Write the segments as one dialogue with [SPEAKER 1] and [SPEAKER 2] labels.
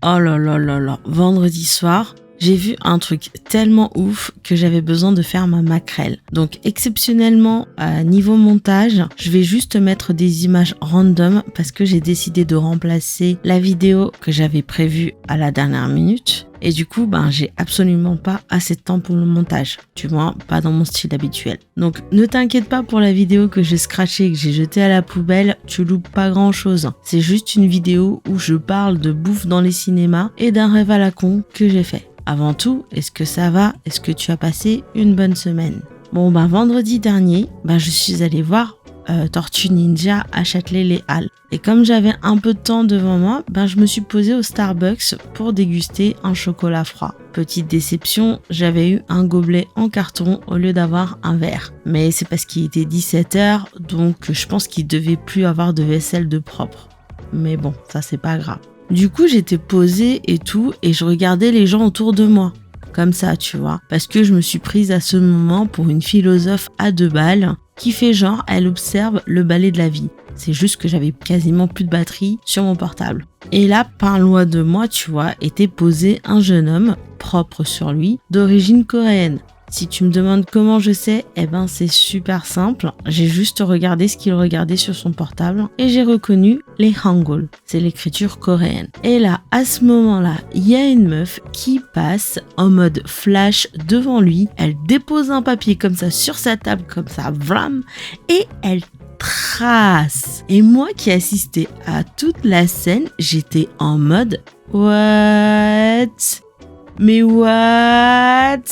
[SPEAKER 1] Oh là là là là, vendredi soir, j'ai vu un truc tellement ouf que j'avais besoin de faire ma maquerelle. Donc exceptionnellement, niveau montage, je vais juste mettre des images random parce que j'ai décidé de remplacer la vidéo que j'avais prévue à la dernière minute. Et du coup, j'ai absolument pas assez de temps pour le montage. Tu vois, pas dans mon style habituel. Donc, ne t'inquiète pas pour la vidéo que j'ai scratchée et que j'ai jetée à la poubelle. Tu loupes pas grand chose. C'est juste une vidéo où je parle de bouffe dans les cinémas et d'un rêve à la con que j'ai fait. Avant tout, est-ce que ça va? Est-ce que tu as passé une bonne semaine? Bon, vendredi dernier, je suis allée voir Tortue Ninja à Châtelet-les-Halles. Et comme j'avais un peu de temps devant moi, je me suis posée au Starbucks pour déguster un chocolat froid. Petite déception, j'avais eu un gobelet en carton au lieu d'avoir un verre. Mais c'est parce qu'il était 17h, donc je pense qu'il devait plus avoir de vaisselle de propre. Mais bon, ça c'est pas grave. Du coup, j'étais posée et tout, et je regardais les gens autour de moi. Comme ça, tu vois. Parce que je me suis prise à ce moment pour une philosophe à 2 balles qui fait genre, elle observe le ballet de la vie. C'est juste que j'avais quasiment plus de batterie sur mon portable. Et là, pas loin de moi, tu vois, était posé un jeune homme, propre sur lui, d'origine coréenne. Si tu me demandes comment je sais, c'est super simple. J'ai juste regardé ce qu'il regardait sur son portable et j'ai reconnu les Hangul. C'est l'écriture coréenne. Et là, à ce moment-là, il y a une meuf qui passe en mode flash devant lui. Elle dépose un papier comme ça sur sa table, comme ça, vram, et elle trace. Et moi qui assistais à toute la scène, j'étais en mode what? Mais what?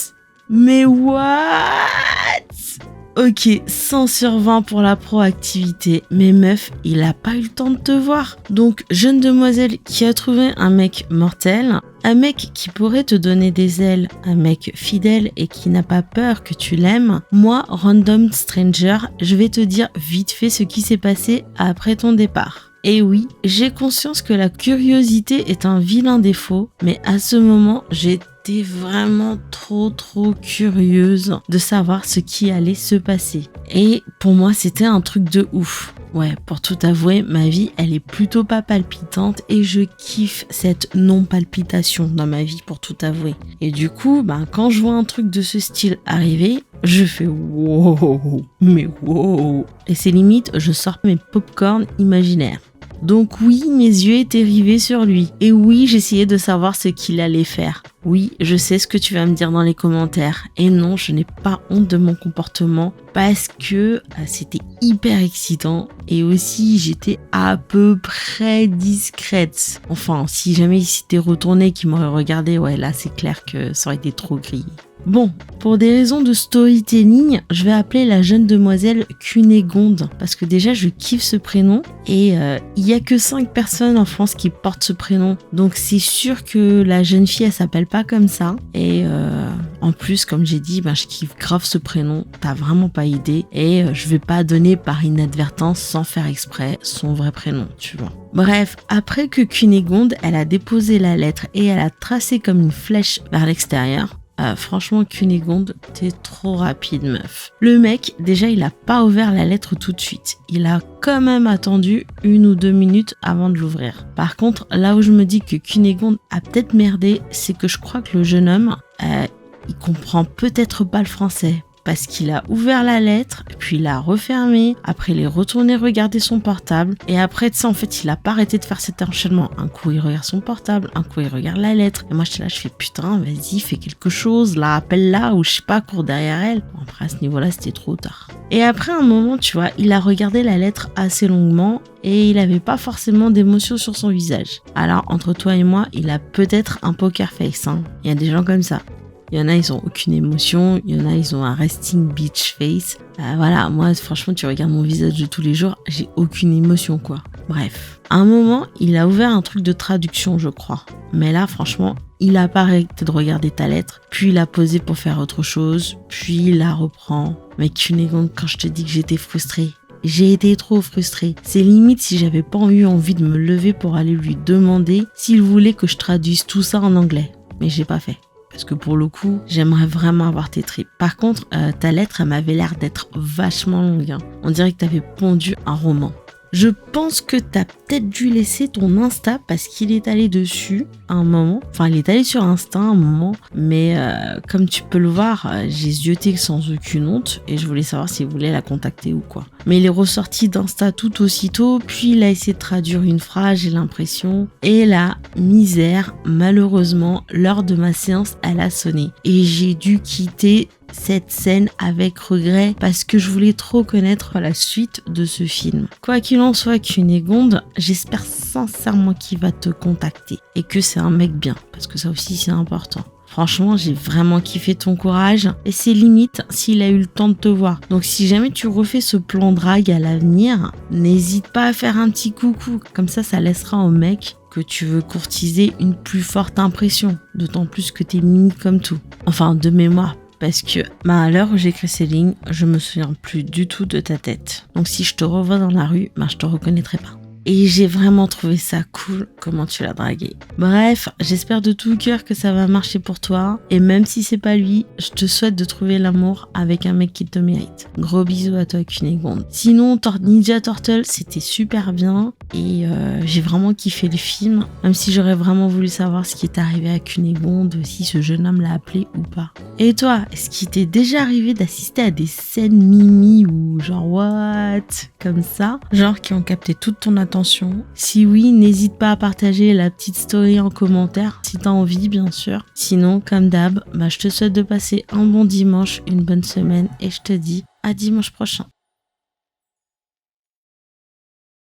[SPEAKER 1] Ok, 100 sur 20 pour la proactivité. Mais meuf, il a pas eu le temps de te voir. Donc, jeune demoiselle qui a trouvé un mec mortel, un mec qui pourrait te donner des ailes, un mec fidèle et qui n'a pas peur que tu l'aimes, moi, random stranger, je vais te dire vite fait ce qui s'est passé après ton départ. Et oui, j'ai conscience que la curiosité est un vilain défaut, mais à ce moment, j'étais vraiment trop curieuse de savoir ce qui allait se passer. Et pour moi, c'était un truc de ouf. Ouais, pour tout avouer, ma vie, elle est plutôt pas palpitante et je kiffe cette non-palpitation dans ma vie, pour tout avouer. Et du coup, quand je vois un truc de ce style arriver, je fais wow, mais wow. Et c'est limite, je sors mes popcorn imaginaires. Donc oui, mes yeux étaient rivés sur lui. Et oui, j'essayais de savoir ce qu'il allait faire. Oui, je sais ce que tu vas me dire dans les commentaires. Et non, je n'ai pas honte de mon comportement parce que c'était hyper excitant. Et aussi, j'étais à peu près discrète. Enfin, si jamais il s'était retourné, qu'il m'aurait regardé, ouais, là, c'est clair que ça aurait été trop grillé. Bon, pour des raisons de storytelling, je vais appeler la jeune demoiselle Cunégonde parce que déjà je kiffe ce prénom et il y a que 5 personnes en France qui portent ce prénom. Donc c'est sûr que la jeune fille elle s'appelle pas comme ça et en plus comme j'ai dit, je kiffe grave ce prénom, t'as vraiment pas idée et je vais pas donner par inadvertance sans faire exprès son vrai prénom, tu vois. Bref, après que Cunégonde, elle a déposé la lettre et elle a tracé comme une flèche vers l'extérieur. Franchement, Cunégonde, t'es trop rapide, meuf. Le mec, déjà, il a pas ouvert la lettre tout de suite. Il a quand même attendu 1 ou 2 minutes avant de l'ouvrir. Par contre, là où je me dis que Cunégonde a peut-être merdé, c'est que je crois que le jeune homme, il comprend peut-être pas le français. Parce qu'il a ouvert la lettre, puis il l'a refermée, après il est retourné regarder son portable, et après de ça, en fait, il a pas arrêté de faire cet enchaînement. Un coup, il regarde son portable, un coup, il regarde la lettre, et moi, j'étais là, je fais putain, vas-y, fais quelque chose, là, appelle-la, ou je sais pas, cours derrière elle. Bon, après, à ce niveau-là, c'était trop tard. Et après un moment, tu vois, il a regardé la lettre assez longuement, et il avait pas forcément d'émotion sur son visage. Alors, entre toi et moi, il a peut-être un poker face, hein. Il y a des gens comme ça. Il y en a, ils ont aucune émotion. Il y en a, ils ont un resting bitch face. Voilà, moi, franchement, tu regardes mon visage de tous les jours, j'ai aucune émotion, quoi. Bref. À un moment, il a ouvert un truc de traduction, je crois. Mais là, franchement, il a pas arrêté de regarder ta lettre. Puis il a posé pour faire autre chose. Puis il la reprend. Mais Cunégonde, quand je te dis que j'étais frustrée, j'ai été trop frustrée. C'est limite si j'avais pas eu envie de me lever pour aller lui demander s'il voulait que je traduise tout ça en anglais. Mais j'ai pas fait. Parce que pour le coup, j'aimerais vraiment avoir tes tripes. Par contre, ta lettre, elle m'avait l'air d'être vachement longue. Hein. On dirait que t'avais pondu un roman. Je pense que t'as peut-être dû laisser ton Insta parce qu'il est allé dessus à un moment. Enfin, il est allé sur Insta à un moment. Mais comme tu peux le voir, j'ai zioté sans aucune honte et je voulais savoir s'il voulait la contacter ou quoi. Mais il est ressorti d'Insta tout aussitôt, puis il a essayé de traduire une phrase, j'ai l'impression. Et la misère, malheureusement, l'heure de ma séance, elle a sonné. Et j'ai dû quitter cette scène avec regret parce que je voulais trop connaître la suite de ce film. Quoi qu'il en soit, Cunégonde, j'espère sincèrement qu'il va te contacter et que c'est un mec bien, parce que ça aussi c'est important. Franchement, j'ai vraiment kiffé ton courage et c'est limite s'il a eu le temps de te voir. Donc si jamais tu refais ce plan drague à l'avenir, n'hésite pas à faire un petit coucou. Comme ça laissera au mec que tu veux courtiser une plus forte impression. D'autant plus que t'es mimi comme tout. Enfin, de mémoire. Parce que à l'heure où j'écris ces lignes, je me souviens plus du tout de ta tête. Donc si je te revois dans la rue, je te reconnaîtrai pas. Et j'ai vraiment trouvé ça cool comment tu l'as dragué. Bref, j'espère de tout cœur que ça va marcher pour toi. Et même si c'est pas lui, je te souhaite de trouver l'amour avec un mec qui te mérite. Gros bisous à toi, Cunégonde. Sinon, Ninja Turtle, c'était super bien. Et j'ai vraiment kiffé le film. Même si j'aurais vraiment voulu savoir ce qui est arrivé à Cunégonde, si ce jeune homme l'a appelé ou pas. Et toi, est-ce qu'il t'est déjà arrivé d'assister à des scènes mimi ou genre what comme ça, genre qui ont capté toute ton attention? Si oui, n'hésite pas à partager la petite story en commentaire si t'as envie, bien sûr. Sinon, comme d'hab, je te souhaite de passer un bon dimanche, une bonne semaine et je te dis à dimanche prochain.